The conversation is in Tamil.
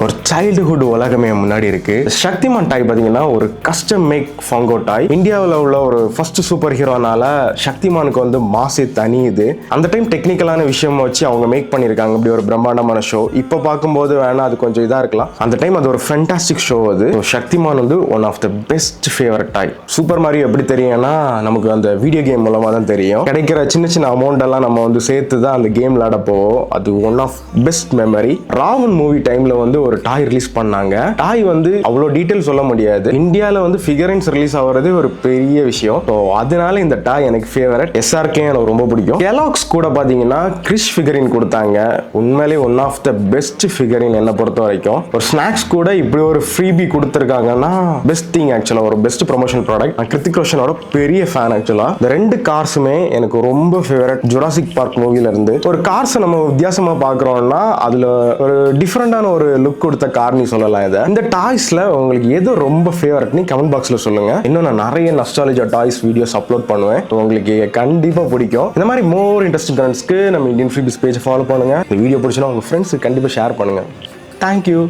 ஒரு சைல்டுஹுட் உலகமே முன்னாடி இருக்கு. சக்திமான் டாய் பார்த்தீங்கன்னா ஒரு கஸ்டம் மேக் ஃபங்கோ டாய். இந்தியாவில் உள்ள ஒரு ஃபர்ஸ்ட் சூப்பர் ஹீரோனால சக்திமானுக்கு வந்து மாசே தனியுது. அந்த டைம் டெக்னிக்கலான விஷயம் வச்சு அவங்க மேக் பண்ணியிருக்காங்க. இப்படி ஒரு பிரம்மாண்டமான ஷோ. இப்போ பார்க்கும்போது வேணா அது கொஞ்சம் இதாக இருக்கலாம். அந்த டைம் அது ஒரு ஃபேண்டாஸ்டிக் ஷோ. அது சக்திமான் வந்து one of the best favourite toy. Super Mario எப்படி தெரியும்னா நமக்கு அந்த வீடியோ கேம் மூலமாக தான் தெரியும். கிடைக்கிற சின்ன சின்ன அமௌண்ட் எல்லாம் நம்ம வந்து சேர்த்து தான் அந்த கேம் விளையாட போவோம். அது one of best memory. Raavan movie டைம்ல வந்து ஒரு டாய் ரிலீஸ் பண்ணாங்க. டாய் வந்து அவ்வளோ டீட்டெயில் சொல்ல முடியாது. இந்தியாவில் வந்து ஃபிகரைன்ஸ் ரிலீஸ் ஆகிறது ஒரு பெரிய விஷயம். ஸோ அதனால இந்த டாய் எனக்கு ஃபேவரட். எஸ்ஆர்கே எனக்கு ரொம்ப பிடிக்கும். கெலாக்ஸ் கூட பார்த்தீங்கன்னா கிறிஷ் ஃபிகரின் கொடுத்தாங்க. உண்மையிலே ஒன் ஆஃப் த பெஸ்ட் ஃபிகரின் என்னை பொறுத்த வரைக்கும். ஒரு ஸ்நாக்ஸ் கூட இப்படி ஒரு ஃப்ரீபி கொடுத்துருக்காங்கன்னா பெஸ்ட் திங். ஆக்சுவலாக ஒரு பெஸ்ட் ப்ரொமோஷன் ப்ராடக்ட். நான் கிருத்திக் ரோஷனோட பெரிய ஃபேன். ஆக்சுவலாக இந்த ரெண்டு கார்ஸுமே எனக்கு ரொம்ப ஃபேவரட். ஜுராசிக் பார்க் மூவில இருந்து ஒரு கார்ஸை நம்ம வித்தியாசமாக பார்க்குறோம்னா அதில் ஒரு டிஃப்ரெண்டான ஒரு லுக் கொடுத்த கார் நீ சொல்லலாம். இதை இந்த டாய்ஸ்ல உங்களுக்கு எது ரொம்ப ஃபேவரட்னு கமெண்ட் பாக்ஸ்ல சொல்லுங்க. இன்னும் நான் நிறைய நாஸ்டாலஜியா டாய்ஸ் வீடியோஸ் அப்லோட் பண்ணுவேன். உங்களுக்கு கண்டிப்பா பிடிக்கும். இந்த மாதிரி மோர் இன்ட்ரெஸ்டிங் கண்டென்ட்ஸ்க்கு நம்ம இந்தியன் ஃப்ரீபிஸ் பேஜ் ஃபாலோ பண்ணுங்க. இந்த வீடியோ பிடிச்சினா உங்க ஃப்ரெண்ட்ஸுக்கு கண்டிப்பா ஷேர் பண்ணுங்க. தேங்க்யூ.